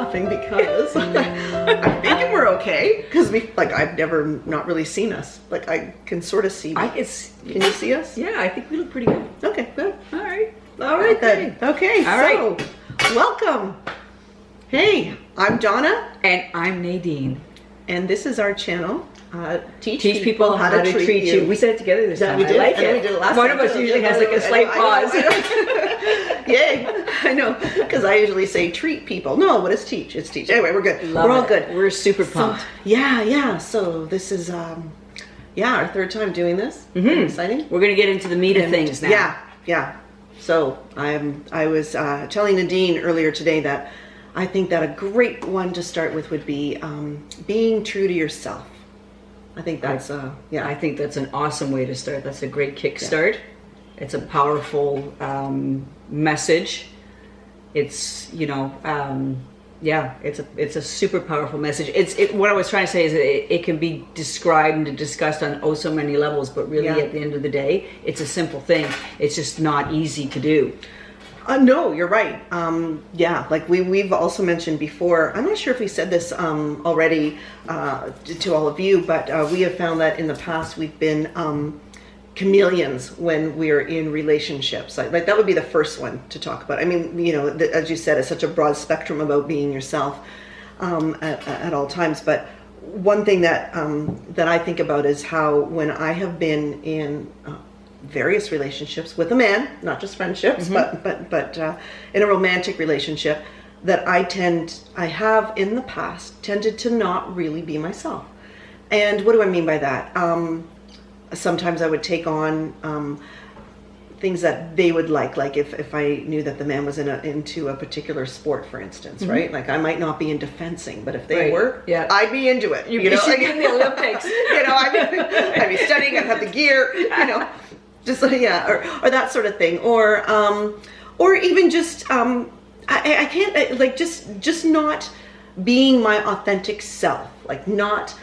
laughing because I'm thinking we're okay because I've never not really seen us. Like I can sort of see. Can you see us? Yeah, I think we look pretty good. Okay, good. All right. All right then. Okay. All right. Welcome. Hey, I'm Donna. And I'm Nadine. And this is our channel. Teach people how to treat you. We said it together this time. We did. I like it. We did it last One time of us too. usually has like a slight pause. Yay. I know. Because I usually say treat people. No, what is teach? It's teach. Anyway, we're good. We're all good. We're super pumped. So, yeah. So this is our third time doing this. Mm-hmm. Exciting. We're gonna get into the meat of things now. Yeah. So I was telling Nadine earlier today that I think that a great one to start with would be being true to yourself. I think that's I think that's an awesome way to start. That's a great kickstart. Yeah. It's a powerful message. It's it's a super powerful message. What I was trying to say is that it can be described and discussed on so many levels, but really at the end of the day, it's a simple thing. It's just not easy to do. No, you're right. Like we've also mentioned before, I'm not sure if we said this already to all of you, but we have found that in the past we've been chameleons when we're in relationships. Like that would be the first one to talk about. I mean, as you said, it's such a broad spectrum about being yourself at all times. But one thing that I think about is how when I have been in various relationships with a man, not just friendships, but in a romantic relationship, that I have in the past tended to not really be myself. And what do I mean by that? Sometimes I would take on things that they would like if I knew that the man was into a particular sport, for instance, right? Like I might not be into fencing, but if they were, I'd be into it. You should be in the Olympics. I'd be studying, I'd have the gear, just or that sort of thing, or even just I can't just not being my authentic self, like not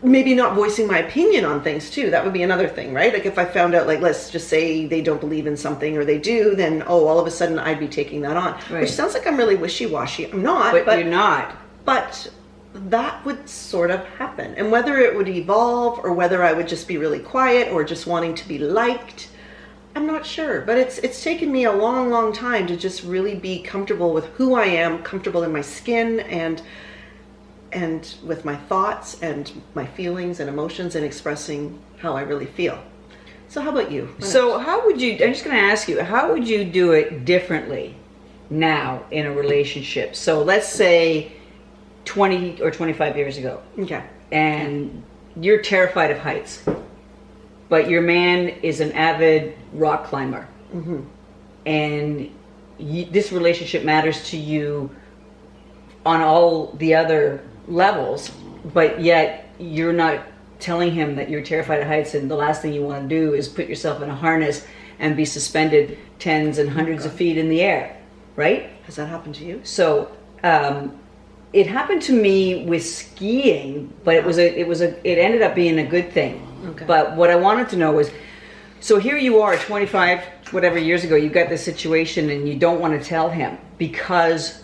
maybe not voicing my opinion on things too. That would be another thing, right? Like if I found out, like let's just say they don't believe in something or they do, then all of a sudden I'd be taking that on, which sounds like I'm really wishy-washy. I'm not, but you're not. But that would sort of happen, and whether it would evolve or whether I would just be really quiet or just wanting to be liked, I'm not sure. But it's taken me a long time to just really be comfortable with who I am, comfortable in my skin and with my thoughts and my feelings and emotions and expressing how I really feel. So how about you? So how would you, I'm just going to ask you, how would you do it differently now in a relationship? So let's say 20 or 25 years ago. Okay. And you're terrified of heights, but your man is an avid rock climber. Mm-hmm. And this relationship matters to you on all the other levels, but yet you're not telling him that you're terrified of heights, and the last thing you want to do is put yourself in a harness and be suspended tens and hundreds of feet in the air, right? Has that happened to you? So it happened to me with skiing, but it ended up being a good thing. Okay. But what I wanted to know was, so here you are 25 whatever years ago, you got this situation and you don't want to tell him because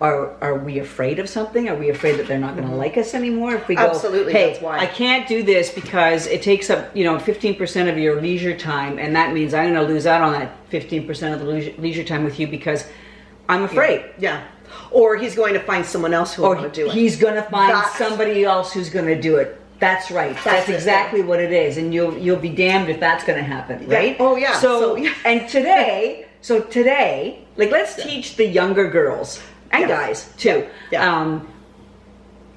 are we afraid of something? Are we afraid that they're not going to like us anymore? If we go, absolutely, hey, that's why I can't do this because it takes up 15% of your leisure time, and that means I'm going to lose out on that 15% of the leisure time with you because I'm afraid. Yeah. Or he's going to find someone else who will want to do it. He's going to find somebody else who's going to do it. That's right. That's exactly what it is, and you'll be damned if that's going to happen, right? Oh yeah. So and today, like let's teach the younger girls and guys too. Yeah.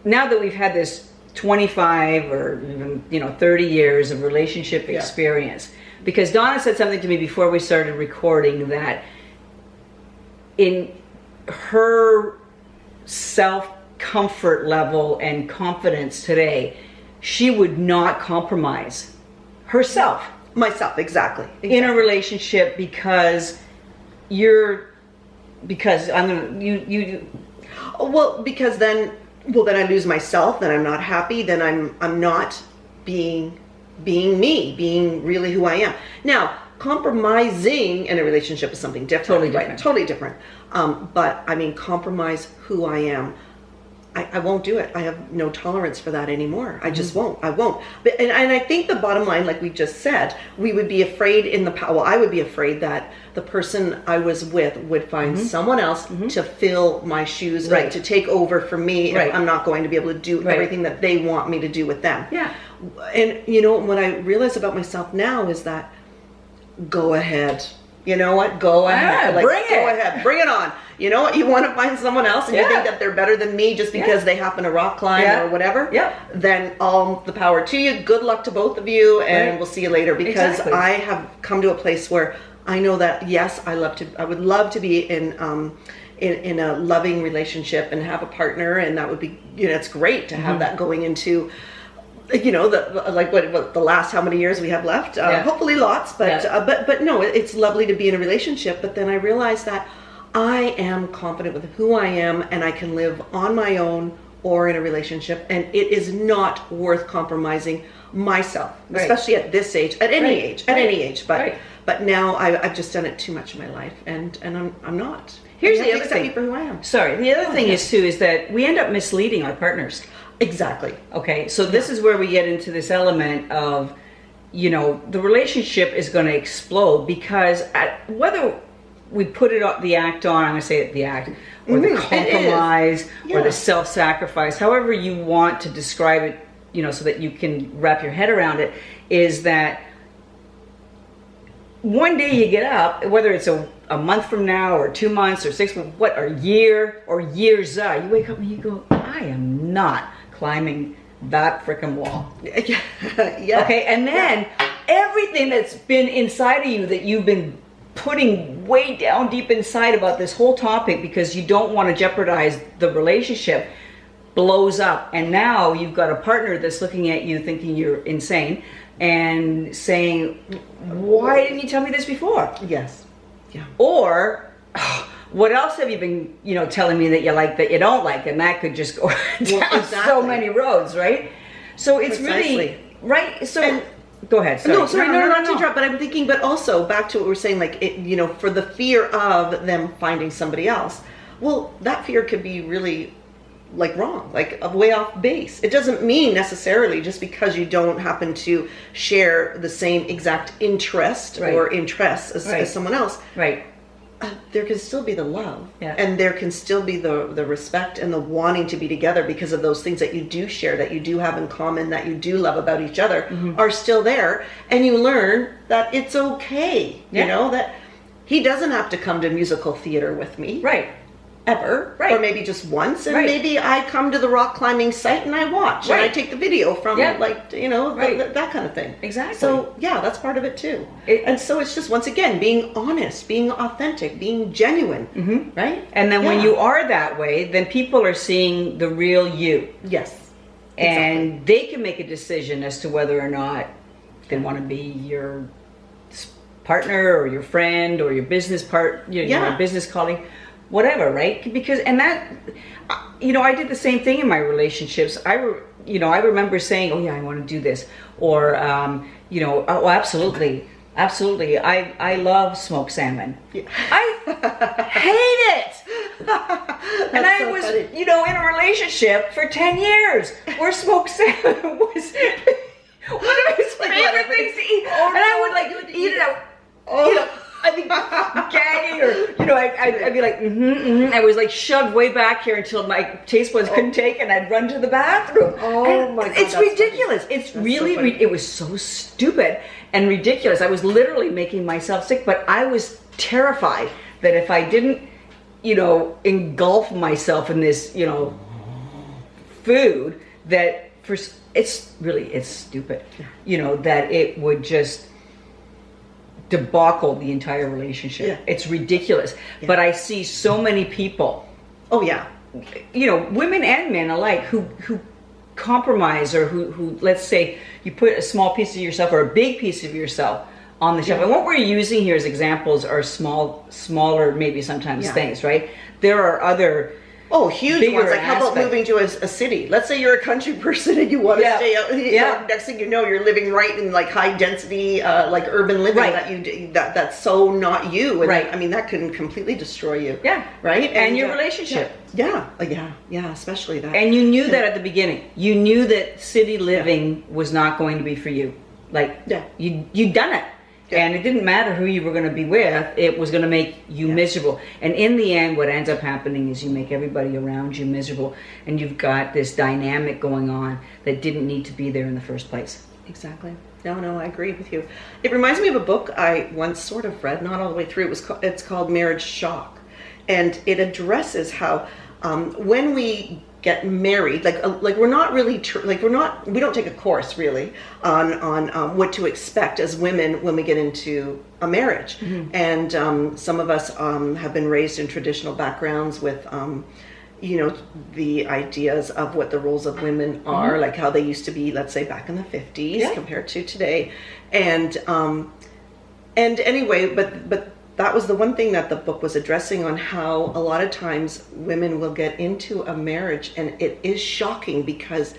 Now that we've had this 25 or even 30 years of relationship experience, because Donna said something to me before we started recording that in her self-comfort level and confidence today, she would not compromise herself. Myself, exactly. In a relationship because I'm gonna because then I lose myself, then I'm not happy, then I'm not being me, being really who I am. Now, Compromising in a relationship is something different. Totally right? different. Totally different. But I mean, compromise who I am. I won't do it. I have no tolerance for that anymore. I just won't. I won't. But, and I think the bottom line, like we just said, we would be afraid I would be afraid that the person I was with would find someone else to fill my shoes, Right. to take over for me Right. if I'm not going to be able to do Right. everything that they want me to do with them. Yeah. And you know, what I realize about myself now is that go ahead. You know what? Go ahead. Bring it. Go ahead. Bring it on. You know what? You want to find someone else and you think that they're better than me just because they happen to rock climb or whatever? Yeah. Then all the power to you. Good luck to both of you, and we'll see you later. Because Exactly. I have come to a place where I know that yes, I would love to be in a loving relationship and have a partner, and that would be, you know, it's great to have that going into, you know, the last how many years we have left, hopefully lots, but no, it's lovely to be in a relationship. But then I realized that I am confident with who I am, and I can live on my own or in a relationship, and it is not worth compromising myself, especially at this age, at any age, but now I've just done it too much in my life, and I'm not. Here's You the have to other accept thing. me for who I am. Sorry, the other thing is too is that we end up misleading our partners. Exactly. Okay, so this is where we get into this element of, you know, the relationship is going to explode because whether we put it the act on, I'm going to say it, the act, or the compromise, or the self-sacrifice, however you want to describe it, you know, so that you can wrap your head around it, is that one day you get up, whether it's a month from now or 2 months or 6 months, or a year or years, you wake up and you go, I am not climbing that frickin' wall. Yeah. Okay, and then everything that's been inside of you that you've been putting way down deep inside about this whole topic because you don't want to jeopardize the relationship blows up, and now you've got a partner that's looking at you thinking you're insane and saying, why didn't you tell me this before? Yes. Yeah. Or what else have you been, you know, telling me that you like that you don't like? And that could just go down so many roads, right? So it's really right. So go ahead. Sorry. No, sorry, no, not to interrupt. But I'm thinking, but also back to what we're saying, like it, you know, for the fear of them finding somebody else. Well, that fear could be really like wrong, like way off base. It doesn't mean necessarily just because you don't happen to share the same exact interest or interests as someone else. Right. There can still be the love, Yeah. and there can still be the respect and the wanting to be together because of those things that you do share, that you do have in common, that you do love about each other are still there. And you learn that it's okay, you know, that he doesn't have to come to musical theater with me. Right. Ever. Right. Or maybe just once. And maybe I come to the rock climbing site and I watch. And I take the video from like, you know, that kind of thing. Exactly. So yeah, that's part of it too. And so it's just, once again, being honest, being authentic, being genuine. Right? And then when you are that way, then people are seeing the real you. Yes. And they can make a decision as to whether or not they want to be your partner or your friend or your business your business colleague, whatever, right? Because, and that, you know, I did the same thing in my relationships. I remember saying, oh yeah, I want to do this. Or, you know, oh, absolutely. Absolutely. I love smoked salmon. Yeah. I hate it. And I was, you know, in a relationship for 10 years where smoked salmon was one of his favorite things to eat. And I would like eat it out. You know, I'd be gagging, or, you know, I'd be like, I was like shoved way back here until my taste buds couldn't take, and I'd run to the bathroom. Oh my God. It's ridiculous. Funny. It's really, it was so stupid and ridiculous. I was literally making myself sick, but I was terrified that if I didn't, you know, engulf myself in this, you know, food, that it's stupid, you know, that it would just debacle the entire relationship. Yeah. It's ridiculous. Yeah. But I see so many people, you know, women and men alike, who compromise, or who let's say you put a small piece of yourself or a big piece of yourself on the shelf. And what we're using here as examples are smaller maybe sometimes things, right? There are other Oh, huge bigger ones. Like, how about aspect. moving to a city? Let's say you're a country person and you want to Yeah. stay out. Yeah. Next thing you know, you're living right in like high density, like urban living Right. that's so not you. And Right. I mean, that can completely destroy you. Yeah. Right. And your relationship. Yeah. Yeah. Especially that. And you knew that at the beginning. You knew that city living was not going to be for you. Like, you'd done it. Yeah. And it didn't matter who you were going to be with. It was going to make you miserable. And in the end, what ends up happening is you make everybody around you miserable. And you've got this dynamic going on that didn't need to be there in the first place. Exactly. No, I agree with you. It reminds me of a book I once sort of read, not all the way through. It's called Marriage Shock. And it addresses how when we get married, like we're not really we don't take a course really on what to expect as women when we get into a marriage. And some of us have been raised in traditional backgrounds with the ideas of what the roles of women are, like how they used to be, let's say back in the 50s compared to today. And anyway, but that was the one thing that the book was addressing, on how a lot of times women will get into a marriage and it is shocking because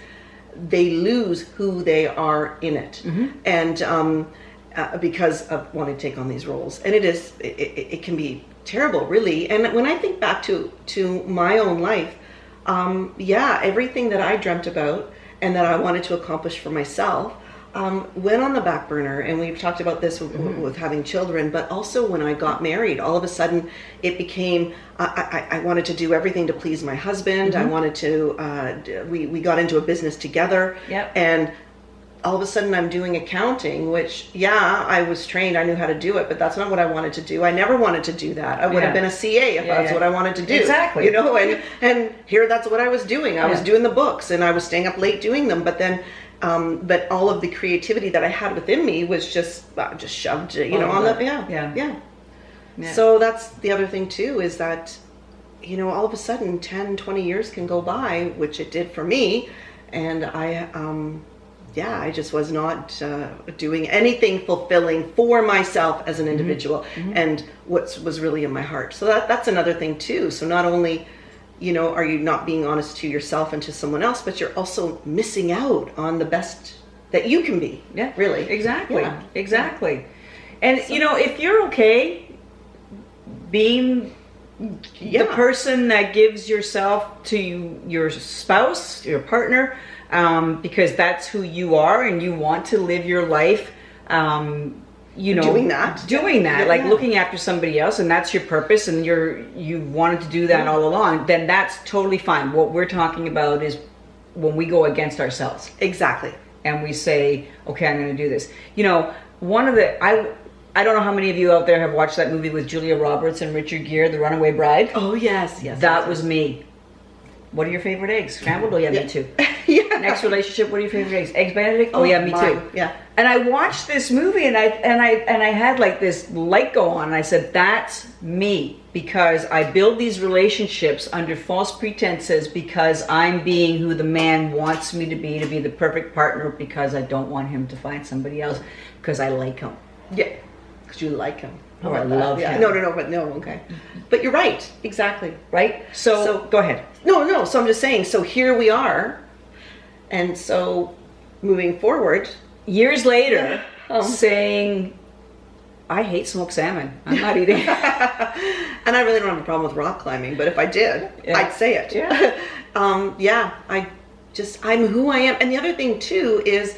they lose who they are in it. And because of wanting to take on these roles. And it can be terrible, really. And when I think back to my own life, everything that I dreamt about and that I wanted to accomplish for myself went on the back burner. And we've talked about this with having children, but also when I got married, all of a sudden it became, I wanted to do everything to please my husband. I wanted to, we got into a business together. And all of a sudden I'm doing accounting, which, I was trained, I knew how to do it, but that's not what I wanted to do. I never wanted to do that. I would have been a CA if that's what I wanted to do. Exactly. And here that's what I was doing. I was doing the books and I was staying up late doing them, but then but all of the creativity that I had within me was just shoved, on the, So that's the other thing too, is that, all of a sudden 10, 20 years can go by, which it did for me. And I just was not doing anything fulfilling for myself as an individual and what was really in my heart. So that's another thing too. So not only, are you not being honest to yourself and to someone else, but you're also missing out on the best that you can be. Yeah, really. Exactly. Exactly. And, if you're okay being the person that gives yourself to your spouse, your partner, because that's who you are and you want to live your life, doing that, like looking after somebody else, and that's your purpose, and you wanted to do that all along, then that's totally fine. What we're talking about is when we go against ourselves. Exactly. And we say, okay, I'm going to do this. One of the, I don't know how many of you out there have watched that movie with Julia Roberts and Richard Gere, The Runaway Bride. Oh, yes. That was me. What are your favorite eggs? Scrambled? Oh, yeah, me too. Next relationship, what are your favorite eggs? Eggs Benedict? Oh, yeah, me too. Yeah. And I watched this movie and I had like this light go on, and I said, that's me, because I build these relationships under false pretenses because I'm being who the man wants me to be the perfect partner, because I don't want him to find somebody else, because I like him. Yeah. Because you like him. Oh, I love him. No, okay. But you're right. Exactly. Right? So go ahead. No. So I'm just saying, so here we are. And so moving forward. Years later, saying, I hate smoked salmon. I'm not eating it. And I really don't have a problem with rock climbing, but if I did, I'd say it. Yeah. I'm who I am. And the other thing too is,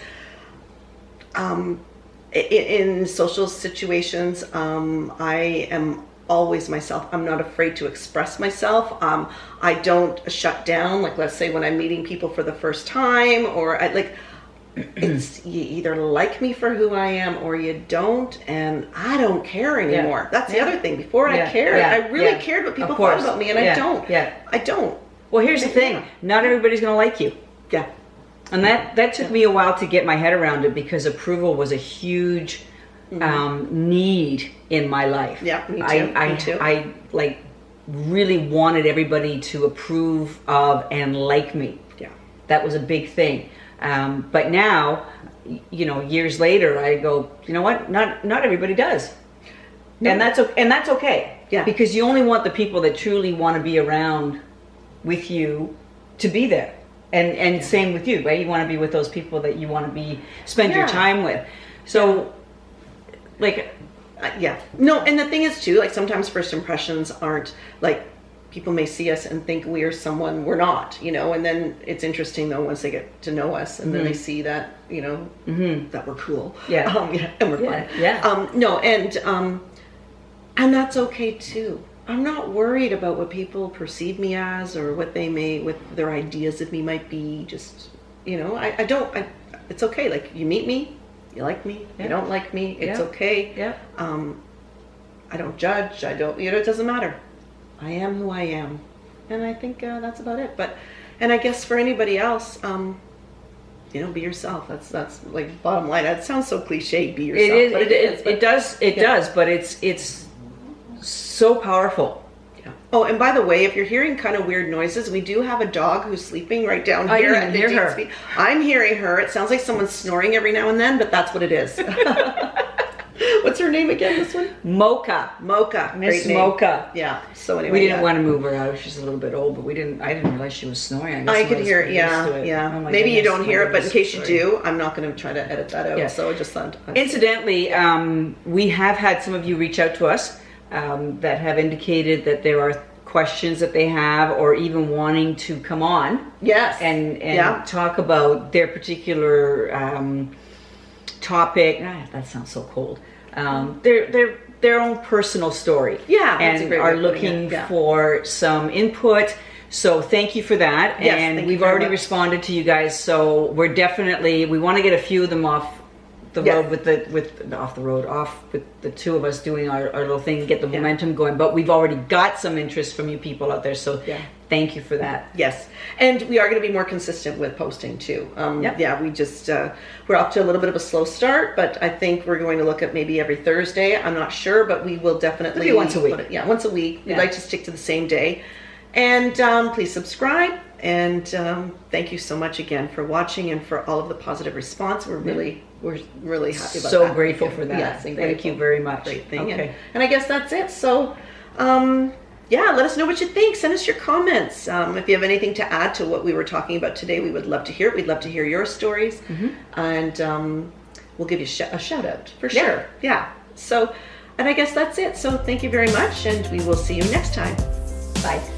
in social situations, I am always myself. I'm not afraid to express myself. I don't shut down. Like, let's say when I'm meeting people for the first time, or it's you either like me for who I am or you don't, and I don't care anymore. That's the other thing. Before I cared, I really cared what people thought about me, and I don't. I don't. Well, here's the thing. Not everybody's going to like you. Yeah. And that took me a while to get my head around it, because approval was a huge need in my life. Yeah, me too. I really wanted everybody to approve of and like me. Yeah. That was a big thing. But now, years later, I go, you know what? Not everybody does. No. And that's okay. Yeah. Because you only want the people that truly want to be around with you to be there. And same with you, right? You want to be with those people that you want to spend your time with. So, like, yeah. No, and the thing is too, like sometimes first impressions aren't like, people may see us and think we are someone we're not, you know, and then it's interesting though once they get to know us and then they see that, you know, that we're cool. Yeah. And we're fun. Yeah. No, and that's okay too. I'm not worried about what people perceive me as or what what their ideas of me might be. Just, you know, it's okay. Like, you meet me, you like me, you don't like me, it's okay. Yeah. I don't judge. You know, it doesn't matter. I am who I am. And I think that's about it. And I guess for anybody else, you know, be yourself. That's like bottom line. That sounds so cliche, be yourself. It is. But It does. But it's so powerful. Yeah. Oh, and by the way, if you're hearing kind of weird noises, we do have a dog who's sleeping right down here at Nadine's feet. I'm hearing her. It sounds like someone's snoring every now and then, but that's what it is. What's her name again, this one? Mocha. Miss Mocha. Yeah. So anyway, we didn't want to move her out. She's a little bit old, but I didn't realize she was snoring. I could hear it. Yeah. Oh, maybe you don't hear it, but in case you do, I'm not going to try to edit that out. Yeah. So I just thought. Incidentally, we have had some of you reach out to us that have indicated that there are questions that they have, or even wanting to come on. Yes. And talk about their particular topic. That sounds so cold. Their own personal story. Yeah. And are looking for some input. So thank you for that. Yes, and we've already responded to you guys. So we want to get a few of them off the road with the two of us doing our little thing and get the momentum going. But we've already got some interest from you people out there. So thank you for that. Yes. And we are going to be more consistent with posting too. We just, we're off to a little bit of a slow start, but I think we're going to look at maybe every Thursday. I'm not sure, but we will definitely. Maybe once a week. Once a week. We'd like to stick to the same day. And please subscribe. And thank you so much again for watching and for all of the positive response. We're really happy about that. So grateful for that. Yes, thank you very much. Great thing. Okay. And I guess that's it. So, let us know what you think. Send us your comments. If you have anything to add to what we were talking about today, we would love to hear it. We'd love to hear your stories. And we'll give you a shout out for sure. Yeah. So, and I guess that's it. So thank you very much. And we will see you next time. Bye.